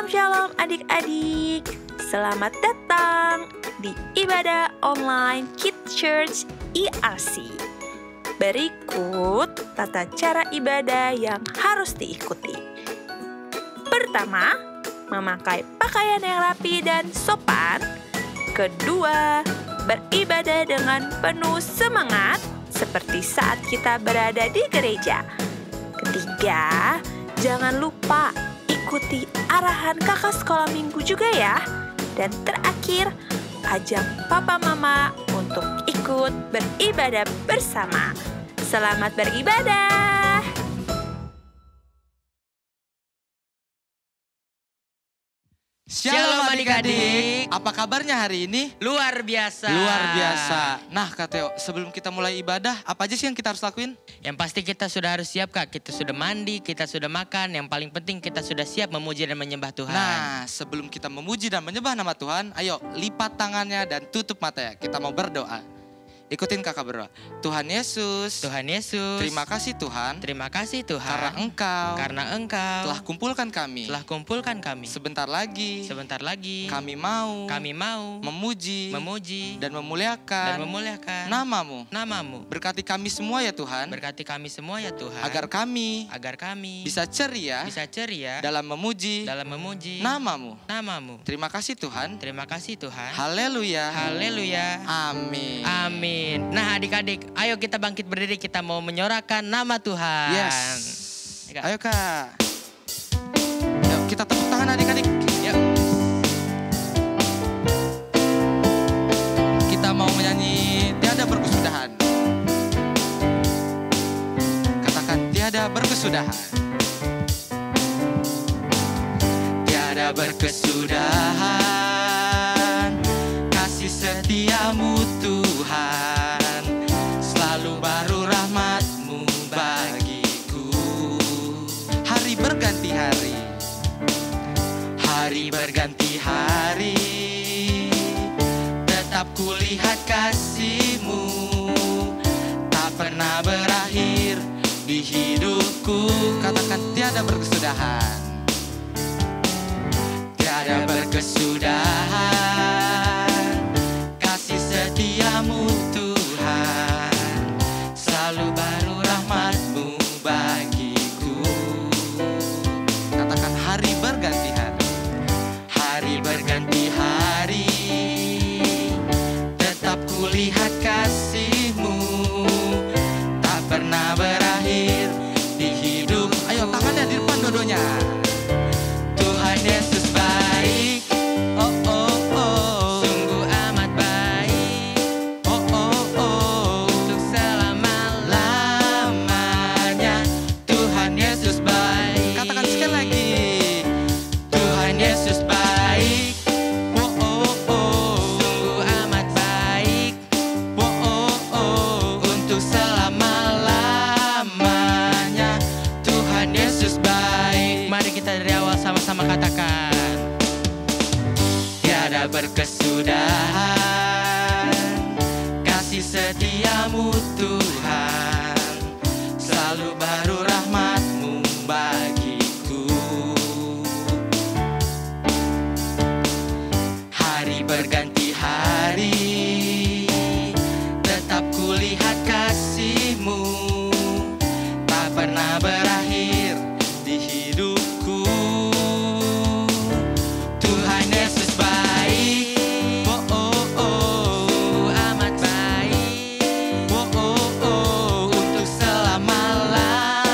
Shalom adik-adik, selamat datang di Ibadah Online Kids Church IRC. Berikut tata cara ibadah yang harus diikuti. Pertama, memakai pakaian yang rapi dan sopan. Kedua, beribadah dengan penuh semangat seperti saat kita berada di gereja. Ketiga, jangan lupa ikuti arahan kakak sekolah minggu juga ya. Dan terakhir, ajak papa mama untuk ikut beribadah bersama. Selamat beribadah. Shalom adik-adik. Apa kabarnya hari ini? Luar biasa. Luar biasa. Nah Kak Theo, sebelum kita mulai ibadah, apa aja sih yang kita harus lakuin? Yang pasti kita sudah harus siap Kak. Kita sudah mandi, kita sudah makan. Yang paling penting kita sudah siap memuji dan menyembah Tuhan. Nah, sebelum kita memuji dan menyembah nama Tuhan, ayo lipat tangannya dan tutup matanya. Kita mau berdoa. Ikutin kakak berdoa. Tuhan Yesus. Tuhan Yesus. Terima kasih Tuhan. Terima kasih Tuhan. Karena Engkau telah kumpulkan kami. Sebentar lagi. Kami mau memuji dan memuliakan namamu. Berkati kami semua ya Tuhan. Agar kami bisa ceria dalam memuji namamu. Terima kasih Tuhan. Haleluya. Amin. Nah adik-adik, ayo kita bangkit berdiri, kita mau menyorakan nama Tuhan. Yes. Ayo Kak. Yuk kita tepuk tangan adik-adik. Yuk. Kita mau menyanyi tiada berkesudahan. Katakan tiada berkesudahan. Tiada berkesudahan kasih setiamu Tuhan, selalu baru rahmat-Mu bagiku. Hari berganti hari, hari berganti hari, tetap kulihat kasih-Mu, tak pernah berakhir di hidupku. Katakan tiada berkesudahan. Tiada berkesudahan kasih setiamu Tuhan, selalu baru rahmat-Mu bagiku. Katakan hari berganti hari, hari berganti hari, tetap kulihat kasih-Mu, tak pernah berakhir di hidup. Ayo tangannya di depan dua-duanya. Tuhan Yesus baik, oh oh oh, Sungguh amat baik, oh oh oh, untuk selama-lamanya. Tuhan Yesus baik. Katakan sekali lagi. Tuhan Yesus baik, oh oh oh, Sungguh amat baik, oh oh oh, untuk selama-lamanya. Tuhan Yesus baik. Mari kita dari awal sama-sama katakan. Tiada berkesudahan kasih setiamu Tuhan, selalu baru rahmat-Mu bagiku. Hari berganti hari, tetap kulihat kasih-Mu, tak pernah berakhir di hidupku. Tuhan Yesus baik, oh oh oh, Amat baik, oh oh oh, untuk selama-lamanya.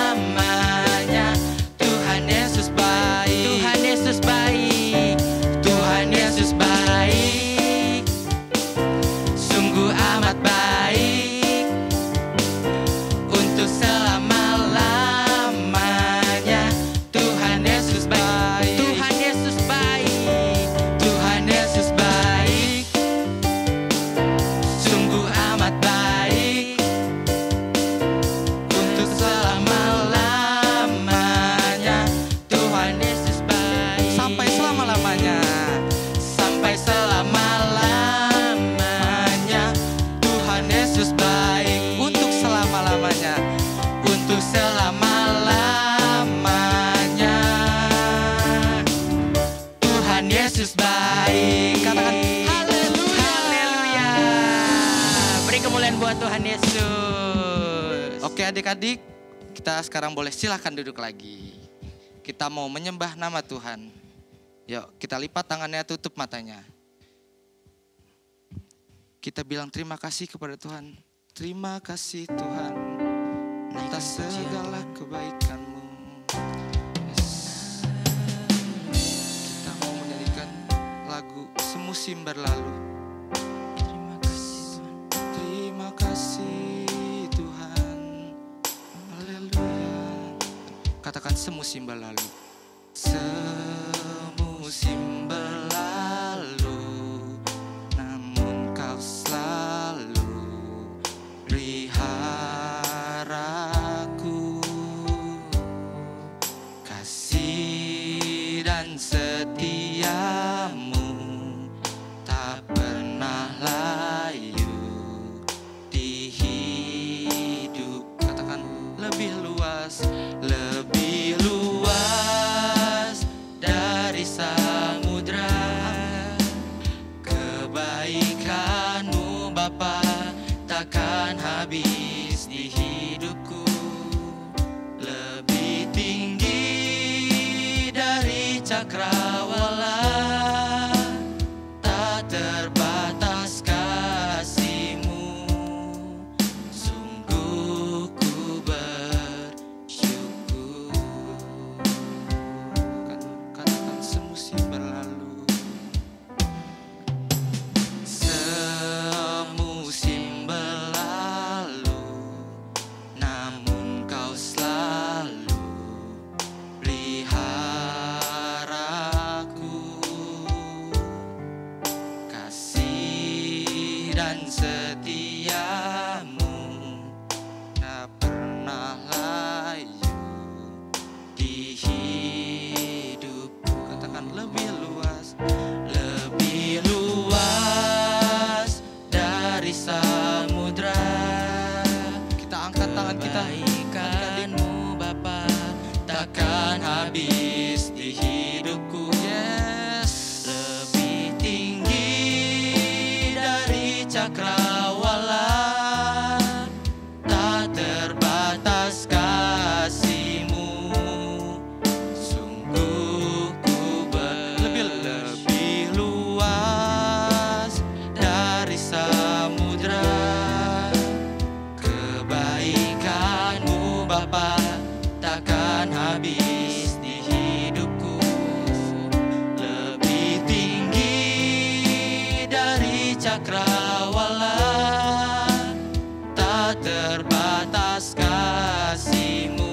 Tuhan Yesus. Oke adik-adik, kita sekarang boleh silahkan duduk lagi. Kita mau menyembah nama Tuhan. Yuk kita lipat tangannya, tutup matanya. Kita bilang terima kasih kepada Tuhan. Terima kasih Tuhan atas segala kebaikan-Mu. Yes. Kita mau menyanyikan lagu Semusim Berlalu. Terima kasih Tuhan. Terima kasih Tuhan. Haleluya. Katakan semusim berlalu. Semusim berlalu, namun Kau selalu pelihara aku. Kasih dan setiamu tak pernah layu di hidup. Katakan lebih luas, lebih luas dari samudra. Kebaikan-Mu Bapa takkan habis di hidupku. Lebih tinggi dari cakrawala, tak terbatas kasih-Mu. Sungguh ku bersyukur. Katakan semusim berlalu. Semusim berlalu, namun Kau selalu peliharaku. Kasih dan setiamu tak pernah layu di hidupku. Katakan lebih luas, lebih luas dari samudra. Kita angkat tangan kita. Kebaikan-Mu Bapa Takkan habis di hidupku. Yes. Lebih tinggi dari cakrawala, tak terbatas kasih-Mu. Sungguh ku lebih luas dari samudra. Kebaikan-Mu Bapa takkan habis di hidupku. Lebih tinggi dari cakrawala, tak terbatas kasih-Mu.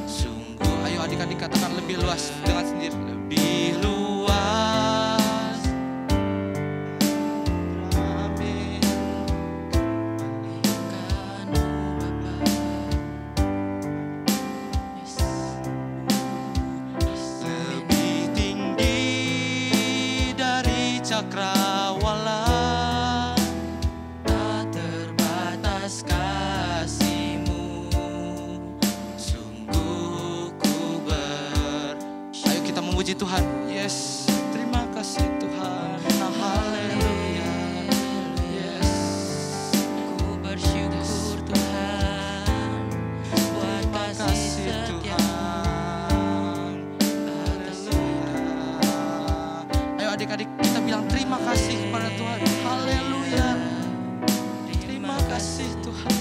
Sungguh, ayo adik-adik katakan lebih luas dengan sendiri. Lebih luas. Amin. Lebih tinggi dari cakrawala, tak terbatas kasih-Mu. Sungguh ku ayo kita memuji Tuhan. Yes, terima kasih Tuhan. Haleluya. Yes. Ku bersyukur Tuhan buat Terima kasih kasih setia-Mu. Tuhan. Haleluya. Ayo adik-adik kita bilang terima kasih kepada Tuhan. Haleluya. Terima kasih Tuhan.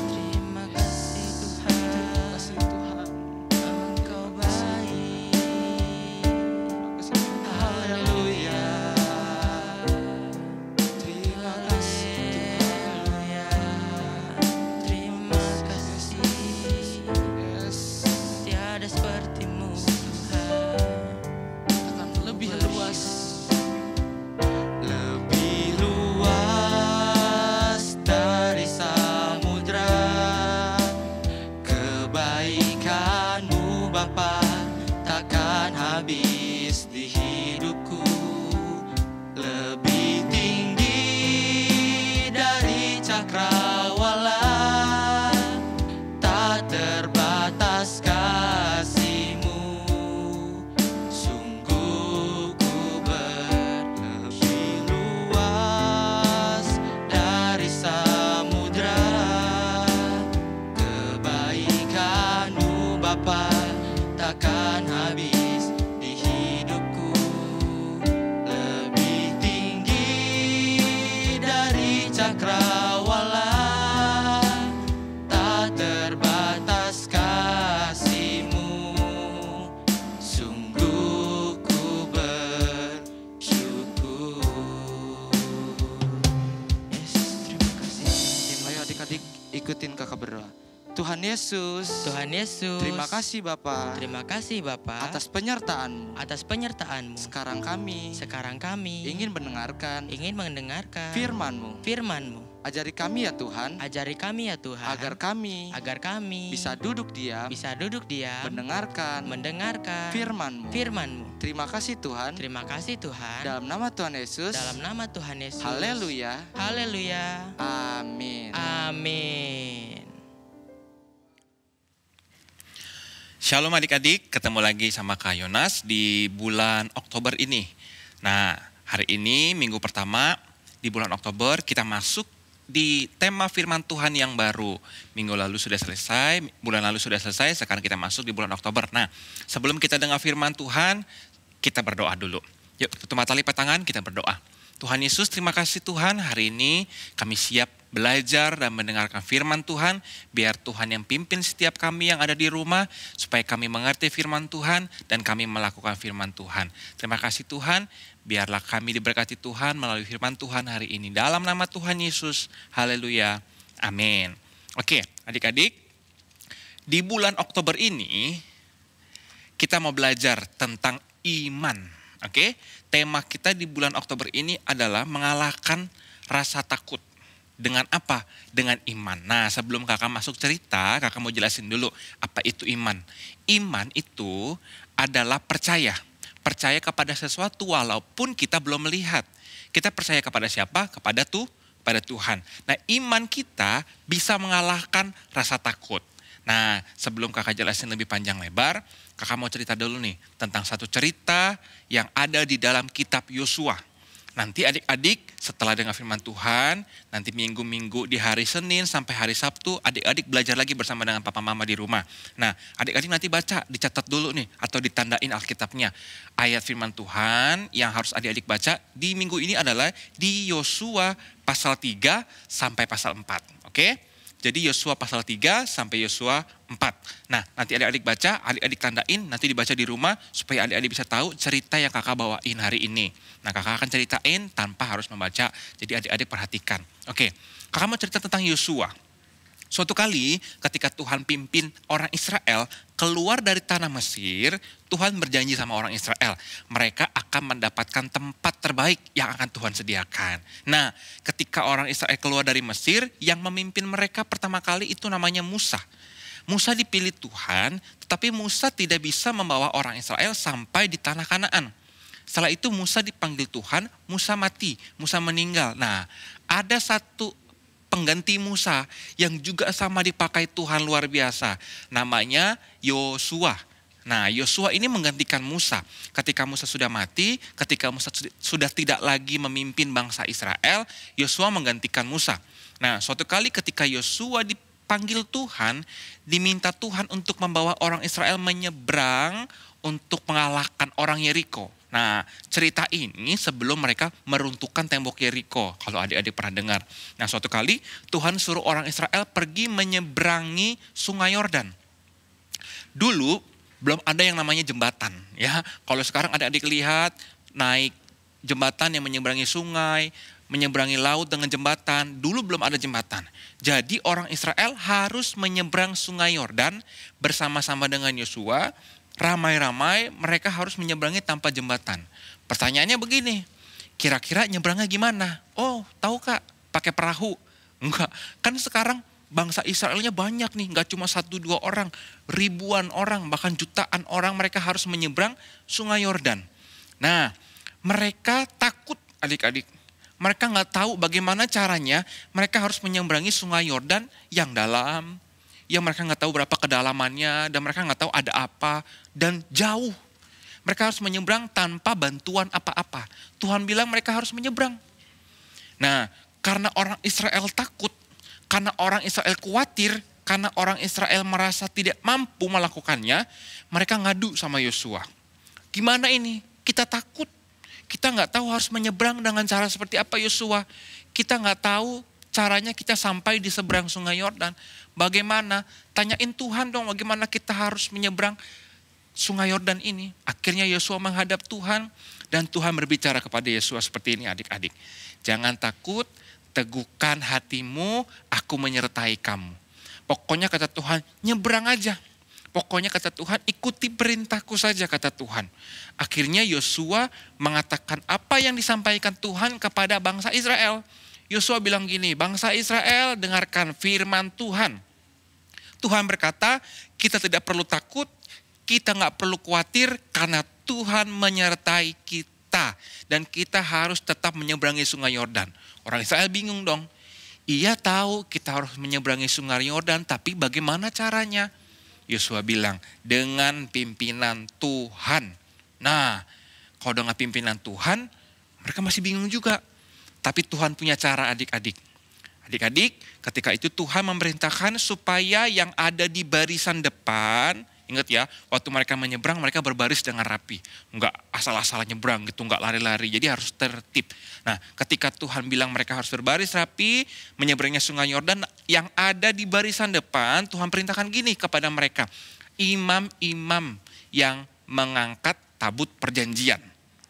Terima kasih Tuhan, Terima kasih Tuhan. Engkau baik. Terima kasih Tuhan. Haleluya. Terima kasih Tuhan. Haleluya. Terima kasih. Yes. Tiada seperti-Mu Tuhan. Katakan lebih luas. ikutin kakak berdoa. Tuhan Yesus, Tuhan Yesus, terima kasih Bapa terima kasih Bapa atas penyertaan-Mu. atas penyertaan-Mu. Sekarang kami ingin mendengarkan mendengarkan firman-Mu. firman-Mu. Ajari kami ya Tuhan, Ajari kami ya Tuhan, agar kami bisa bisa duduk diam, mendengarkan mendengarkan firman-Mu. firman-Mu. Terima kasih Tuhan, Terima kasih Tuhan. dalam nama Tuhan Yesus. Dalam nama Tuhan Yesus. Haleluya. Haleluya. Amin. Amin. Shalom adik-adik, ketemu lagi sama Kak Yonas di bulan Oktober ini. Nah, hari ini minggu pertama di bulan Oktober kita masuk di tema firman Tuhan yang baru. Minggu lalu sudah selesai, bulan lalu sudah selesai, sekarang kita masuk di bulan Oktober. Nah, sebelum kita dengar firman Tuhan, kita berdoa dulu. Yuk, tutup mata, lipat tangan, kita berdoa. Tuhan Yesus, terima kasih Tuhan, hari ini kami siap belajar dan mendengarkan firman Tuhan. Biar Tuhan yang pimpin setiap kami yang ada di rumah, supaya kami mengerti firman Tuhan dan kami melakukan firman Tuhan. Terima kasih Tuhan, biarlah kami diberkati Tuhan melalui firman Tuhan hari ini. Dalam nama Tuhan Yesus, haleluya, amin. Oke, adik-adik, di bulan Oktober ini kita mau belajar tentang iman. Oke, tema kita di bulan Oktober ini adalah mengalahkan rasa takut. Dengan apa? Dengan iman. Nah, sebelum kakak masuk cerita, kakak mau jelasin dulu apa itu iman. Iman itu adalah percaya. Percaya kepada sesuatu walaupun kita belum melihat. Kita percaya kepada siapa? Kepada Tuhan. Nah, iman kita bisa mengalahkan rasa takut. Nah, sebelum kakak jelasin lebih panjang lebar, kakak mau cerita dulu nih tentang satu cerita yang ada di dalam kitab Yosua. Nanti adik-adik setelah dengar firman Tuhan, nanti minggu-minggu di hari Senin sampai hari Sabtu, adik-adik belajar lagi bersama dengan papa mama di rumah. Nah, adik-adik nanti baca, dicatat dulu nih atau ditandain Alkitabnya. Ayat firman Tuhan yang harus adik-adik baca di minggu ini adalah di Yosua pasal 3 sampai pasal 4. Oke? Jadi Yosua pasal 3 sampai Yosua 4. Nah, nanti adik-adik baca, adik-adik tandain, nanti dibaca di rumah supaya adik-adik bisa tahu cerita yang kakak bawain hari ini. Nah, kakak akan ceritain tanpa harus membaca, jadi adik-adik perhatikan. Oke, kakak mau cerita tentang Yosua. Suatu kali ketika Tuhan pimpin orang Israel keluar dari tanah Mesir, Tuhan berjanji sama orang Israel, mereka akan mendapatkan tempat terbaik yang akan Tuhan sediakan. Nah, ketika orang Israel keluar dari Mesir, yang memimpin mereka pertama kali itu namanya Musa. Musa dipilih Tuhan, tetapi Musa tidak bisa membawa orang Israel sampai di tanah Kanaan. Setelah itu Musa dipanggil Tuhan, Musa mati, Musa meninggal. Nah, ada satu pengganti Musa yang juga sama dipakai Tuhan luar biasa. Namanya Yosua. Nah, Yosua ini menggantikan Musa. Ketika Musa sudah mati, ketika Musa sudah tidak lagi memimpin bangsa Israel, Yosua menggantikan Musa. Nah, suatu kali ketika Yosua dipanggil Tuhan, diminta Tuhan untuk membawa orang Israel menyeberang untuk mengalahkan orang Yeriko. Nah, cerita ini sebelum mereka meruntuhkan tembok Yeriko, kalau adik-adik pernah dengar. Nah, suatu kali Tuhan suruh orang Israel pergi menyeberangi sungai Yordan. Dulu belum ada yang namanya jembatan, ya. Kalau sekarang adik-adik lihat naik jembatan yang menyeberangi sungai, menyeberangi laut dengan jembatan, dulu belum ada jembatan. Jadi orang Israel harus menyeberang sungai Yordan bersama-sama dengan Yosua. Ramai-ramai mereka harus menyeberangi tanpa jembatan. Pertanyaannya begini, kira-kira nyebrangnya gimana? Oh, tahu Kak, pakai perahu. Enggak, kan sekarang bangsa Israelnya banyak nih, enggak cuma 1-2 orang, ribuan orang, bahkan jutaan orang mereka harus menyeberang sungai Yordan. Nah, mereka takut adik-adik. Mereka nggak tahu bagaimana caranya mereka harus menyeberangi sungai Yordan yang dalam, yang mereka nggak tahu berapa kedalamannya, dan mereka nggak tahu ada apa, dan jauh. Mereka harus menyeberang tanpa bantuan apa-apa. Tuhan bilang mereka harus menyeberang. Nah, karena orang Israel takut, karena orang Israel khawatir, karena orang Israel merasa tidak mampu melakukannya, mereka ngadu sama Yosua. Gimana ini? Kita takut. Kita nggak tahu harus menyeberang dengan cara seperti apa Yosua. Kita nggak tahu caranya kita sampai di seberang sungai Yordan. Bagaimana? Tanyain Tuhan dong bagaimana kita harus menyeberang sungai Yordan ini. Akhirnya Yosua menghadap Tuhan dan Tuhan berbicara kepada Yosua seperti ini adik-adik. Jangan takut, teguhkan hatimu, aku menyertai kamu. Pokoknya kata Tuhan, nyebrang aja. Pokoknya kata Tuhan, ikuti perintahku saja kata Tuhan. Akhirnya Yosua mengatakan apa yang disampaikan Tuhan kepada bangsa Israel. Yosua bilang gini, bangsa Israel dengarkan firman Tuhan. Tuhan berkata, kita tidak perlu takut, kita gak perlu khawatir karena Tuhan menyertai kita. Dan kita harus tetap menyeberangi sungai Yordan. Orang Israel bingung dong. Ia tahu kita harus menyeberangi sungai Yordan, tapi bagaimana caranya? Yosua bilang, dengan pimpinan Tuhan. Nah, kalau dengan pimpinan Tuhan, mereka masih bingung juga. Tapi Tuhan punya cara adik-adik. Adik-adik, ketika itu Tuhan memerintahkan supaya yang ada di barisan depan, ingat ya, waktu mereka menyeberang, mereka berbaris dengan rapi. Enggak asal-asal nyebrang gitu, enggak lari-lari. Jadi harus tertib. Nah, ketika Tuhan bilang mereka harus berbaris rapi, menyeberangnya sungai Yordan, yang ada di barisan depan, Tuhan perintahkan gini kepada mereka. Imam-imam yang mengangkat tabut perjanjian.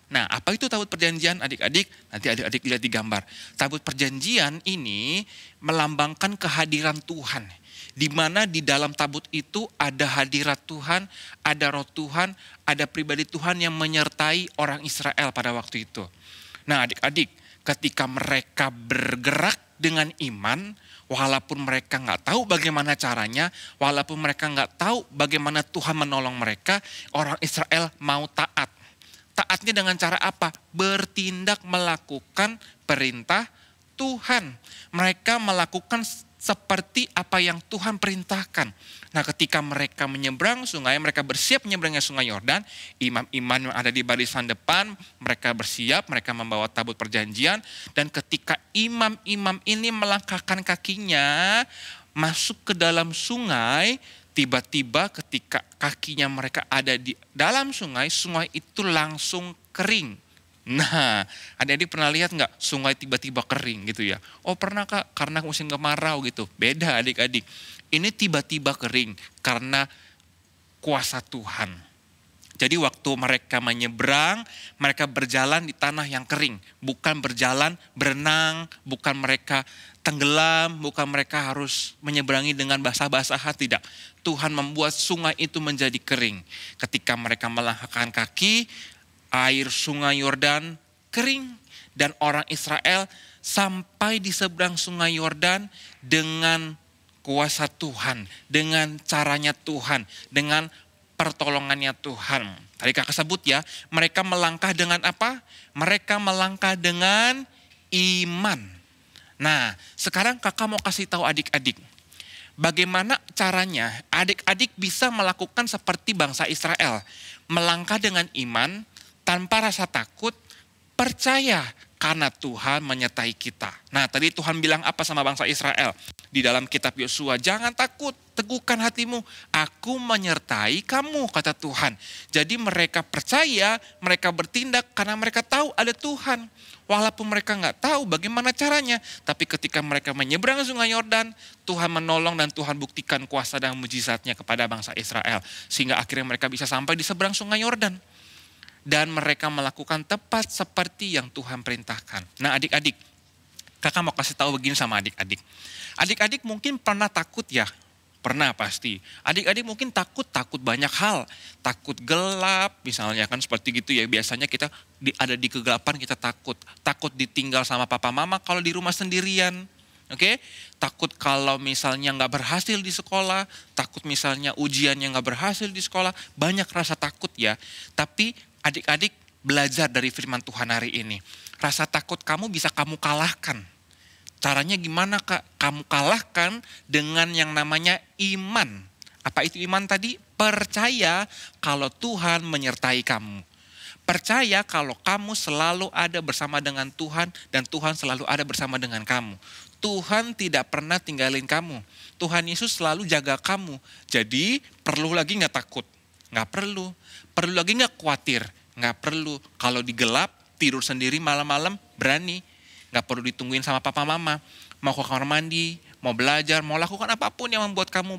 Nah, apa itu tabut perjanjian adik-adik? Nanti adik-adik lihat di gambar. Tabut perjanjian ini melambangkan kehadiran Tuhan. Di mana di dalam tabut itu ada hadirat Tuhan, ada roh Tuhan, ada pribadi Tuhan yang menyertai orang Israel pada waktu itu. Nah adik-adik, ketika mereka bergerak dengan iman, walaupun mereka nggak tahu bagaimana caranya, walaupun mereka nggak tahu bagaimana Tuhan menolong mereka, orang Israel mau taat. Taatnya dengan cara apa? Bertindak melakukan perintah Tuhan. Mereka melakukan seperti apa yang Tuhan perintahkan. Nah ketika mereka menyeberang sungai, mereka bersiap menyeberangnya sungai Yordan, imam-imam yang ada di barisan depan, mereka bersiap, mereka membawa tabut perjanjian, dan ketika imam-imam ini melangkahkan kakinya masuk ke dalam sungai, tiba-tiba ketika kakinya mereka ada di dalam sungai, sungai itu langsung kering. Nah, adik-adik pernah lihat nggak sungai tiba-tiba kering gitu ya? Oh pernah Kak, karena musim kemarau gitu. Beda adik-adik. Ini tiba-tiba kering karena kuasa Tuhan. Jadi waktu mereka menyeberang, mereka berjalan di tanah yang kering. Bukan berjalan berenang, bukan mereka tenggelam, bukan mereka harus menyeberangi dengan basah-basahan, tidak. Tuhan membuat sungai itu menjadi kering. Ketika mereka melangkahkan kaki, air sungai Yordan kering. Dan orang Israel sampai di seberang sungai Yordan dengan kuasa Tuhan, dengan caranya Tuhan, dengan pertolongannya Tuhan. Tadi kakak sebut ya, mereka melangkah dengan apa? Mereka melangkah dengan iman. Nah, sekarang kakak mau kasih tahu adik-adik, bagaimana caranya adik-adik bisa melakukan seperti bangsa Israel. Melangkah dengan iman, tanpa rasa takut, percaya karena Tuhan menyertai kita. Nah tadi Tuhan bilang apa sama bangsa Israel? Di dalam kitab Yosua, jangan takut, teguhkan hatimu. Aku menyertai kamu, kata Tuhan. Jadi mereka percaya, mereka bertindak karena mereka tahu ada Tuhan. Walaupun mereka nggak tahu bagaimana caranya, tapi ketika mereka menyeberang sungai Yordan, Tuhan menolong dan Tuhan buktikan kuasa dan mujizatnya kepada bangsa Israel. Sehingga akhirnya mereka bisa sampai di seberang sungai Yordan. Dan mereka melakukan tepat seperti yang Tuhan perintahkan. Nah adik-adik, kakak mau kasih tahu begini sama adik-adik. Adik-adik mungkin pernah takut ya, pernah pasti. Adik-adik mungkin takut banyak hal. Takut gelap misalnya kan seperti gitu ya. Biasanya kita ada di kegelapan kita takut. Takut ditinggal sama papa mama kalau di rumah sendirian. Oke, takut kalau misalnya nggak berhasil di sekolah, takut misalnya ujiannya nggak berhasil di sekolah, banyak rasa takut ya. Tapi adik-adik belajar dari firman Tuhan hari ini. Rasa takut kamu bisa kamu kalahkan. Caranya gimana Kak? Kamu kalahkan dengan yang namanya iman. Apa itu iman tadi? Percaya kalau Tuhan menyertai kamu. Percaya kalau kamu selalu ada bersama dengan Tuhan dan Tuhan selalu ada bersama dengan kamu. Tuhan tidak pernah tinggalin kamu. Tuhan Yesus selalu jaga kamu. Jadi perlu lagi gak takut? Gak perlu. Perlu lagi gak khawatir? Gak perlu. Kalau digelap, tidur sendiri malam-malam berani. Gak perlu ditungguin sama papa mama. Mau ke kamar mandi, mau belajar, mau lakukan apapun yang membuat kamu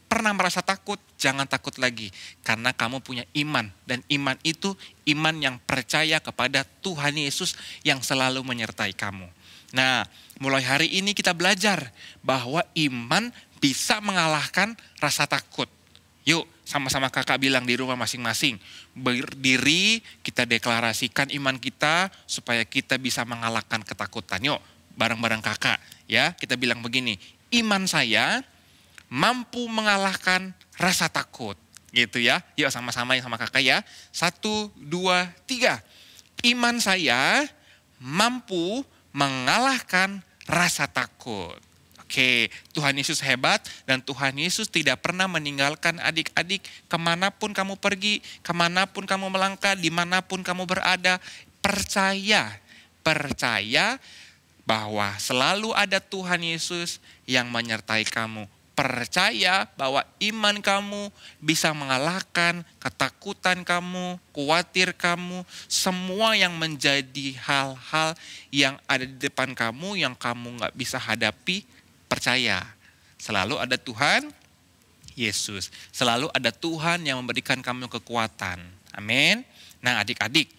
pernah merasa takut. Jangan takut lagi. Karena kamu punya iman. Dan iman itu iman yang percaya kepada Tuhan Yesus yang selalu menyertai kamu. Nah, mulai hari ini kita belajar bahwa iman bisa mengalahkan rasa takut. Yuk sama-sama kakak bilang di rumah masing-masing. Berdiri kita deklarasikan iman kita supaya kita bisa mengalahkan ketakutan. Yuk bareng-bareng kakak ya, kita bilang begini. Iman saya mampu mengalahkan rasa takut. Gitu ya. Yuk sama-sama sama kakak ya. 1, 2, 3. Iman saya mampu mengalahkan rasa takut. Oke, Tuhan Yesus hebat dan Tuhan Yesus tidak pernah meninggalkan adik-adik kemanapun kamu pergi, kemanapun kamu melangkah, dimanapun kamu berada. Percaya bahwa selalu ada Tuhan Yesus yang menyertai kamu. Percaya bahwa iman kamu bisa mengalahkan ketakutan kamu, khawatir kamu, semua yang menjadi hal-hal yang ada di depan kamu yang kamu gak bisa hadapi. Percaya, selalu ada Tuhan Yesus. Selalu ada Tuhan yang memberikan kamu kekuatan. Amin. Nah adik-adik,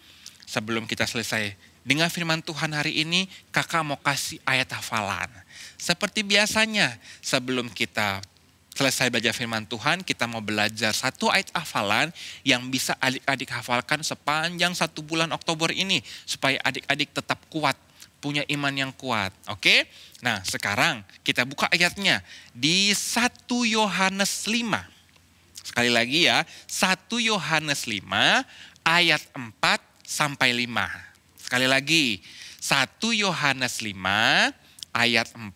sebelum kita selesai dengan firman Tuhan hari ini, kakak mau kasih ayat hafalan. Seperti biasanya, sebelum kita selesai belajar firman Tuhan, kita mau belajar satu ayat hafalan yang bisa adik-adik hafalkan sepanjang 1 bulan Oktober ini. Supaya adik-adik tetap kuat, punya iman yang kuat. Oke? Nah sekarang kita buka ayatnya di 1 Yohanes 5. Sekali lagi ya, 1 Yohanes 5 ayat 4 sampai 5. Sekali lagi, 1 Yohanes 5 ayat 4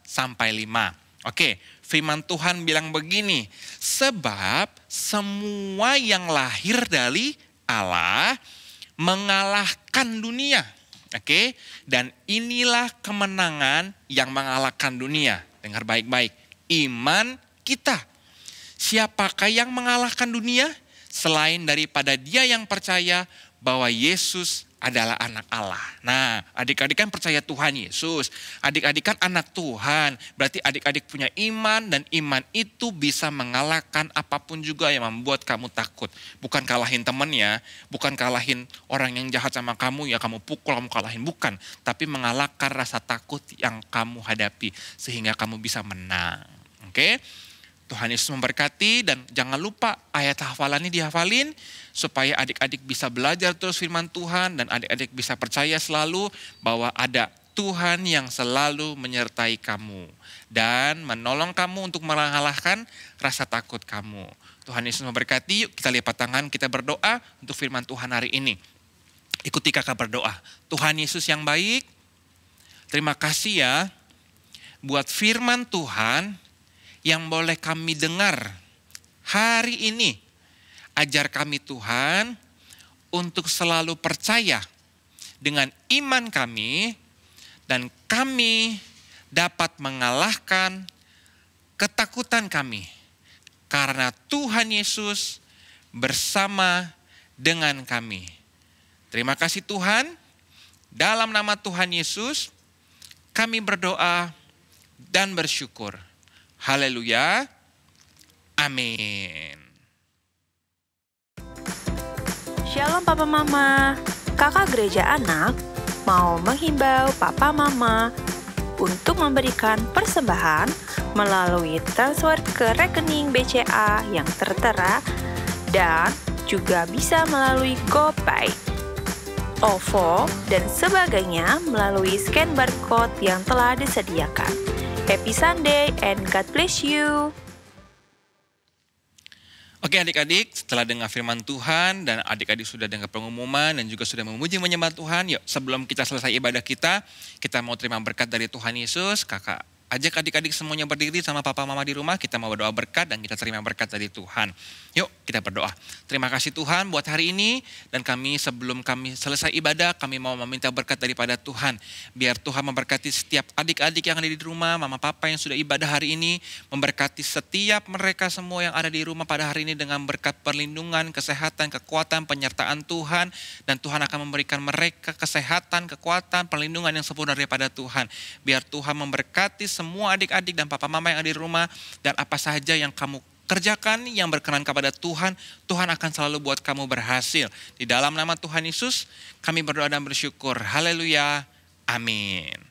sampai 5. Oke, firman Tuhan bilang begini, sebab semua yang lahir dari Allah mengalahkan dunia. Oke, dan inilah kemenangan yang mengalahkan dunia. Dengar baik-baik, iman kita. Siapakah yang mengalahkan dunia? Selain daripada dia yang percaya bahwa Yesus adalah anak Allah. Nah, adik-adik kan percaya Tuhan Yesus. Adik-adik kan anak Tuhan. Berarti adik-adik punya iman dan iman itu bisa mengalahkan apapun juga yang membuat kamu takut. Bukan kalahin temen ya, bukan kalahin orang yang jahat sama kamu ya kamu pukul, kamu kalahin. Bukan, tapi mengalahkan rasa takut yang kamu hadapi sehingga kamu bisa menang. Oke? Tuhan Yesus memberkati dan jangan lupa ayat hafalan ini dihafalin supaya adik-adik bisa belajar terus firman Tuhan dan adik-adik bisa percaya selalu bahwa ada Tuhan yang selalu menyertai kamu dan menolong kamu untuk mengalahkan rasa takut kamu. Tuhan Yesus memberkati. Yuk kita lipat tangan, kita berdoa untuk firman Tuhan hari ini. Ikuti kakak berdoa. Tuhan Yesus yang baik, terima kasih ya buat firman Tuhan yang boleh kami dengar hari ini. Ajar kami Tuhan untuk selalu percaya dengan iman kami dan kami dapat mengalahkan ketakutan kami. Karena Tuhan Yesus bersama dengan kami. Terima kasih Tuhan. Dalam nama Tuhan Yesus kami berdoa dan bersyukur. Haleluya. Amin. Shalom Papa Mama. Kakak Gereja Anak mau menghimbau Papa Mama untuk memberikan persembahan melalui transfer ke rekening BCA yang tertera dan juga bisa melalui GoPay, OVO, dan sebagainya melalui scan barcode yang telah disediakan. Happy Sunday and God bless you. Oke adik-adik, setelah dengar firman Tuhan dan adik-adik sudah dengar pengumuman dan juga sudah memuji menyembah Tuhan, yuk sebelum kita selesai ibadah kita mau terima berkat dari Tuhan Yesus. Kakak ajak adik-adik semuanya berdiri sama papa mama di rumah, kita mau berdoa berkat dan kita terima berkat dari Tuhan. Yuk kita berdoa. Terima kasih Tuhan buat hari ini dan sebelum kami selesai ibadah, kami mau meminta berkat daripada Tuhan. Biar Tuhan memberkati setiap adik-adik yang ada di rumah, mama papa yang sudah ibadah hari ini, memberkati setiap mereka semua yang ada di rumah pada hari ini dengan berkat perlindungan, kesehatan, kekuatan, penyertaan Tuhan. Dan Tuhan akan memberikan mereka kesehatan, kekuatan, perlindungan yang sempurna daripada Tuhan. Biar Tuhan memberkati semua adik-adik dan papa mama yang ada di rumah dan apa saja yang kamu kerjakan yang berkenan kepada Tuhan, Tuhan akan selalu buat kamu berhasil. Di dalam nama Tuhan Yesus, kami berdoa dan bersyukur. Haleluya. Amin.